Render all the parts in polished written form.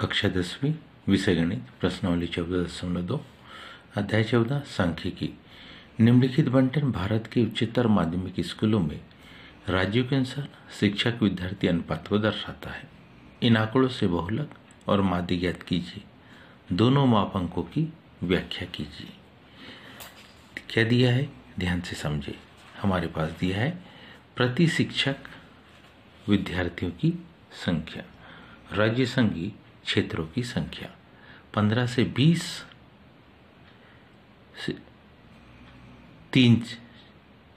कक्षा 10वीं विषय गणित प्रश्नावली 14.2 अध्याय 14 सांख्यिकी। निम्नलिखित बंटन भारत के उच्चतर माध्यमिक स्कूलों में राज्यों के अनुसार शिक्षक विद्यार्थी अनुपात को दर्शाता है। इन आंकड़ों से बहुलक और माध्य ज्ञात कीजिए। दोनों मापांकों की व्याख्या कीजिए। क्या दिया है ध्यान से समझे। हमारे पास दिया है प्रति शिक्षक विद्यार्थियों की संख्या, राज्य संघीय क्षेत्रों की संख्या 15 से 20 3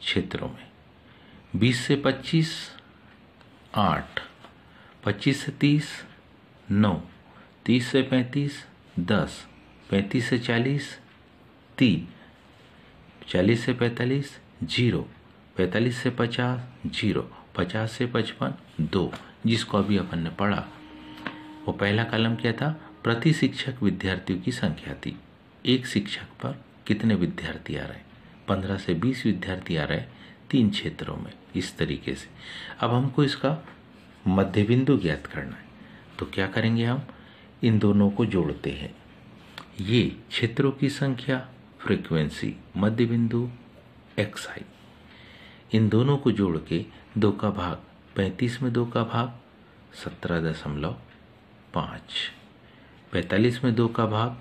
क्षेत्रों में, 20 से 25 8, 25 से 30 9, 30 से 35 10, 35 से 40 3, 40 से 45 0, 45 से 50 0, 50 से 55 2। जिसको अभी अपन ने पढ़ा वो पहला कॉलम क्या था, प्रति शिक्षक विद्यार्थियों की संख्या थी। एक शिक्षक पर कितने विद्यार्थी आ रहे, 15 से 20 विद्यार्थी आ रहे 3 क्षेत्रों में। इस तरीके से अब हमको इसका मध्य बिंदु ज्ञात करना है। तो क्या करेंगे, हम इन दोनों को जोड़ते हैं। ये क्षेत्रों की संख्या फ्रीक्वेंसी, मध्य बिंदु xi, इन दोनों को जोड़ के 2 का भाग 35 में 2 का भाग 17.5, 45 में 2 का भाग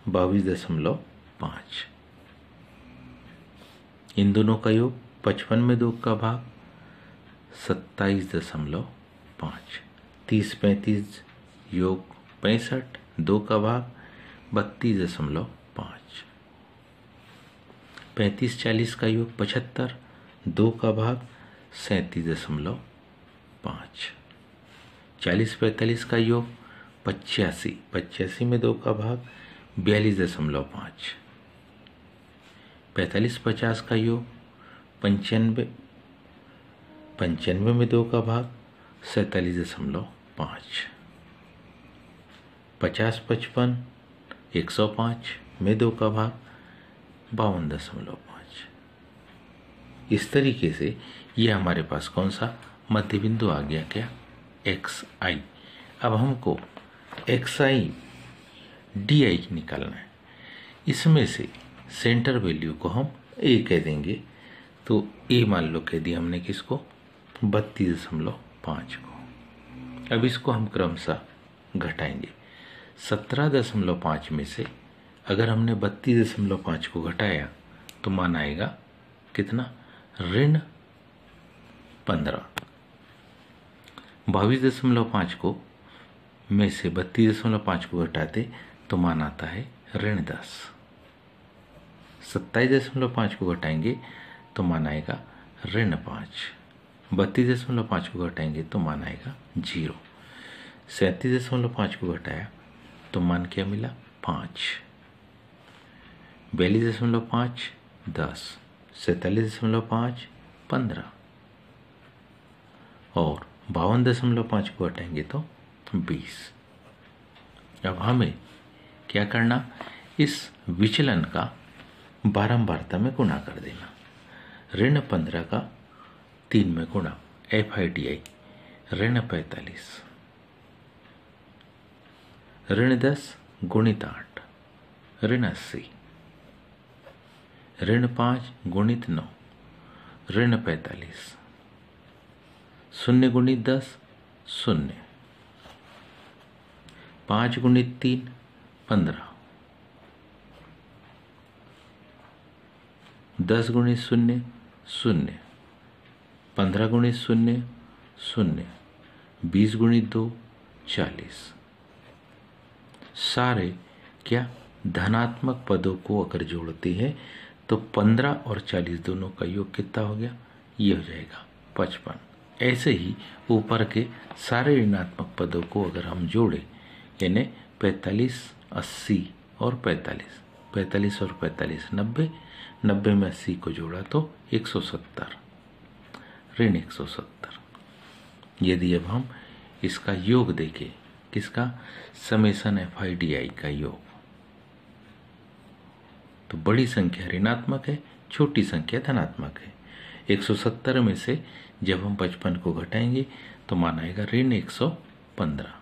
22.5, इन दोनों का योग 55 में 2 का भाग 27.5, 30-35 योग 65, 2 का भाग 32.5, 35-40 का योग 75, 2 का भाग 37.5, 40-45 का योग 85, 85 में 2 का भाग 42.5, 45-50 का योग 95, 95 में 2 का भाग 47.5, 50-55 105 में 2 का भाग 52.5। इस तरीके से ये हमारे पास कौन सा मध्य बिंदु आ गया, क्या xi। अब हमको xi di निकालना है। इसमें से सेंटर वैल्यू को हम a कह देंगे। तो a मान लो कह दिया हमने किसको, 32.5 को। अब इसको हम क्रमशः घटाएंगे। 17.5 में से अगर हमने 32.5 को घटाया तो मान आएगा कितना, ऋण 15। 22.5 को में से 32.5 को घटाते तो मान आता है ऋण 10। 27.5 को घटाएंगे तो मान आएगा ऋण 5। 32.5 को घटाएंगे तो मान आएगा 0। 37.5 को घटाया तो मान क्या मिला, 5। 42.5 10, 47.5 15 और 52.5 को घटाएंगे तो 20। अब हमें क्या करना, इस विचलन का बारंबारता में गुणा कर देना। ऋण 15 का 3 में गुणा, FIDI ऋण 45, ऋण 10 गुणित 8 ऋण 80, ऋण 5 गुणित 9 ऋण 45, 0 गुणित 10 0, 5 गुणित 3 15, 10 गुणित 0 0, 15 गुणित 0 0, 20 गुणित 2 40। सारे क्या धनात्मक पदों को अगर जोड़ते हैं तो 15 और 40 दोनों का योग कितना हो गया, ये हो जाएगा 55। ऐसे ही ऊपर के सारे ऋणात्मक पदों को अगर हम जोड़ें, यानी 45 80 और 45, 45 और 45 90, 90 में 80 को जोड़ा तो 170, ऋण 170। यदि अब हम इसका योग देखें, किसका, समेसन FIDI का योग, तो बड़ी संख्या ऋणात्मक है, छोटी संख्या धनात्मक है। 170 में से जब हम 55 को घटाएंगे तो मान आएगा ऋण 115।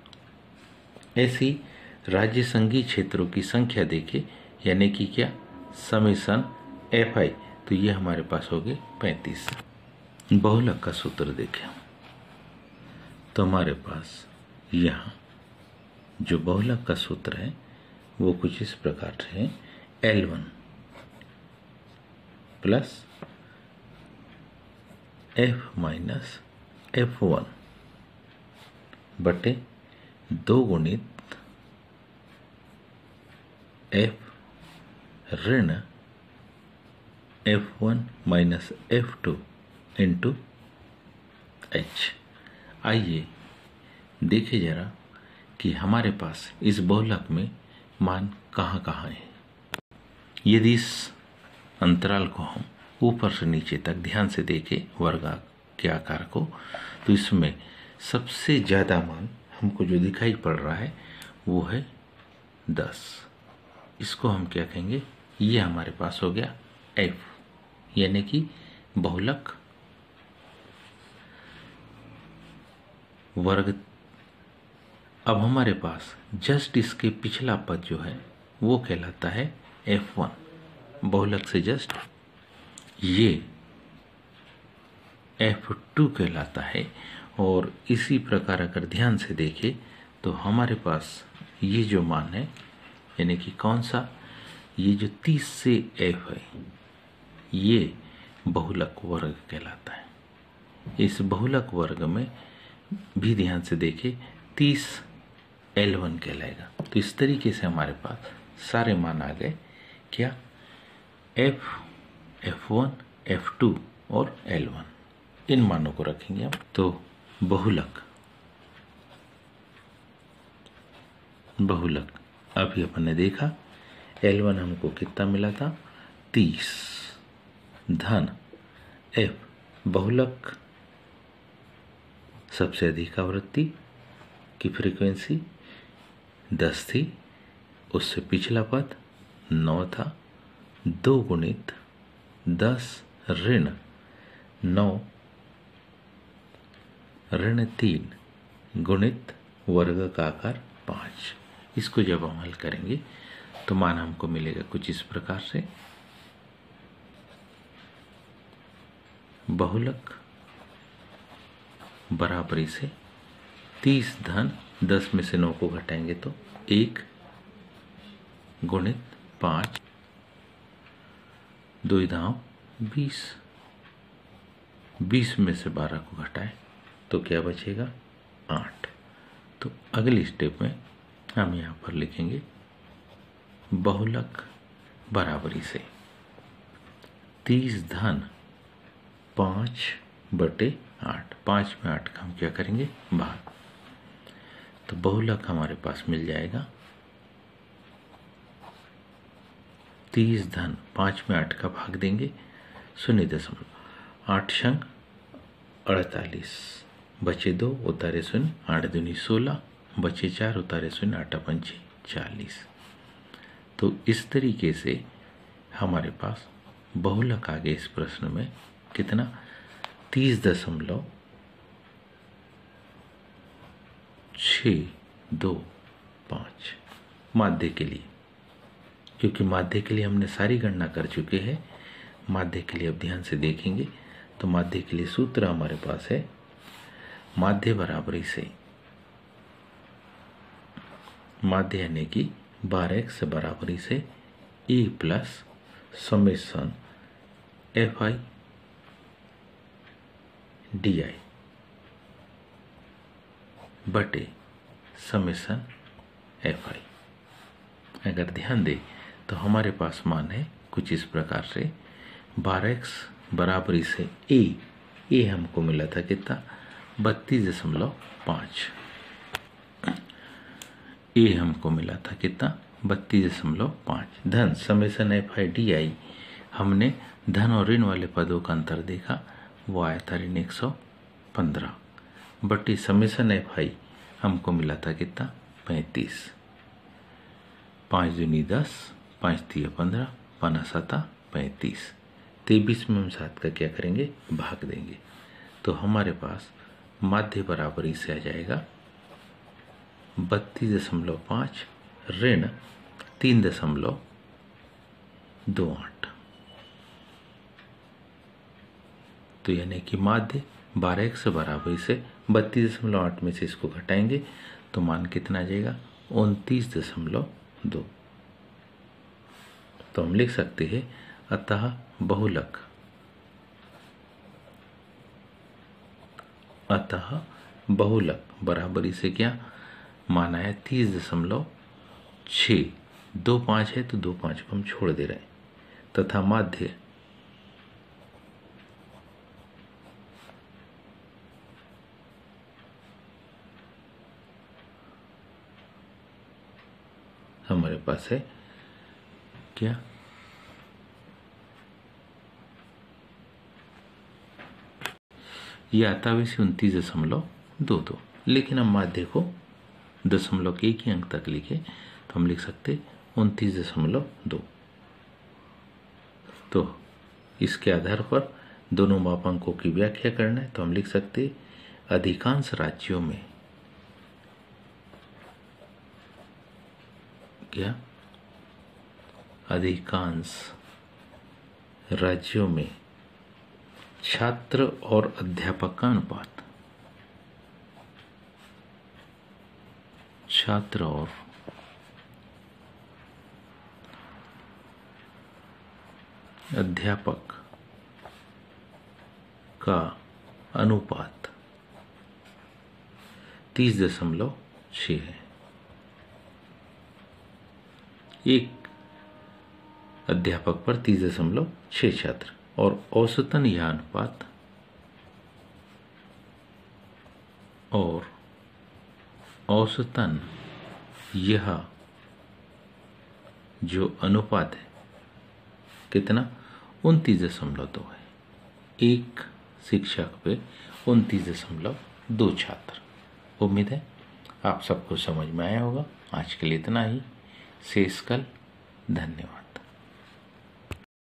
ऐसी राज्य संघीय क्षेत्रों की संख्या देखे, यानी कि क्या, समेसन FI, तो ये हमारे पास हो गए 35। बहुलक का सूत्र देखें तो हमारे पास यहाँ जो बहुलक का सूत्र है वो कुछ इस प्रकार से है, L1 plus F minus F1 बटे 2 गुणित F ऋण F1 minus F2 into H। आइए देखें जरा कि हमारे पास इस बहुलक में मान कहाँ कहाँ है। यदि इस अंतराल को हम ऊपर से नीचे तक ध्यान से देखें वर्ग के आकार को, तो इसमें सबसे ज़्यादा मान हमको जो दिखाई पड़ रहा है वो है 10। इसको हम क्या कहेंगे, ये हमारे पास हो गया F, यानी कि बहुलक वर्ग। अब हमारे पास जस्ट इसके पिछला पद जो है वो कहलाता है F1, बहुलक से जस्ट ये F2 कहलाता है। और इसी प्रकार अगर ध्यान से देखें तो हमारे पास ये जो मान है, यानी कि कौन सा, ये जो 30 से F है, ये बहुलक वर्ग कहलाता है। इस बहुलक वर्ग में भी ध्यान से देखें 30 L1 कहलाएगा। तो इस तरीके से हमारे पास सारे मान आ गए, क्या, F, F1, F2 और L1, इन मानों को रखेंगे हम। तो बहुलक अभी अपन ने देखा L1 हमको कितना मिला था, 30 धन F, बहुलक सबसे अधिक आवृत्ति की फ्रीक्वेंसी 10 थी, उससे पिछला पद 9 था, 2 गुणित 10 ऋण 9 ऋण 3 गुणित वर्ग का आकार 5। इसको जब हम हल करेंगे तो मान हमको मिलेगा कुछ इस प्रकार से, बहुलक बराबरी से 30 धन 10 में से 9 को घटाएंगे तो 1 गुणित 5, 2 दाव 20, 20 में से 12 को घटाएं तो क्या बचेगा, 8। तो अगली स्टेप में हम यहाँ पर लिखेंगे बहुलक बराबरी से 30 धन 5 बटे 8, 5 में 8 का हम क्या करेंगे, भाग। तो बहुलक हमारे पास मिल जाएगा 30 धन 5 में 8 का भाग देंगे 0.8 शंख 48, बचे 2 उतारे 0, 8 दूनी 16, बचे 4 उतारे 0, 8 पंचे 40। तो इस तरीके से हमारे पास बहुलक आ गए इस प्रश्न में कितना, 30.625 माध्य के लिए। क्योंकि माध्य के लिए हमने सारी गणना कर चुके हैं, माध्य के लिए अब ध्यान से देखेंगे तो माध्य के लिए सूत्र हमारे पास है, माध्य बराबरी से माध्य यानी कि 12x बराबरी से E plus summation FI DI बटे समेसन FI। अगर ध्यान दें तो हमारे पास मान है कुछ इस प्रकार से, 12x बराबरी से ए हमको मिला था कितना, 32.5, ए हमको मिला था कितना, 32.5 धन समेसन FI DI, हमने धन और ऋण वाले पदों का अंतर देखा, वो आया था ऋण 115 बटे समेसन FI हमको मिला था कितना, 35, 5 दूनी 10, 5 तिया 15, 5 7 35, 23 में हम 7 का क्या करेंगे, भाग देंगे। तो हमारे पास माध्य बराबरी से आ जाएगा 32.5 ऋण 3.28। तो यानी कि माध्य 12x बराबरी से 32.8 में से इसको घटाएंगे तो मान कितना आ जाएगा 29.2। तो हम लिख सकते हैं अतः बहुलक बराबरी से क्या मान आया 30.6। 2 5 है तो 2 5 को हम छोड़ दे रहे हैं तथा माध्य हमारे पास है क्या यह आता वैसे 29.22, लेकिन हम माध्य को दशमलव के एक ही अंक तक लिखे तो हम लिख सकते 29.2। तो इसके आधार पर दोनों मापांकों की व्याख्या करना है तो हम लिख सकते अधिकांश राज्यों में क्या अधिकांश राज्यों में छात्र और अध्यापक का अनुपात, छात्र और अध्यापक का अनुपात 30.6 है। एक अध्यापक पर 30.6 छात्र और औसतन यह अनुपात यह जो अनुपात है कितना 29.2 है। एक शिक्षक पे 29.2 छात्र। उम्मीद है आप सबको समझ में आया होगा। आज के लिए इतना ही, शेष कल। धन्यवाद।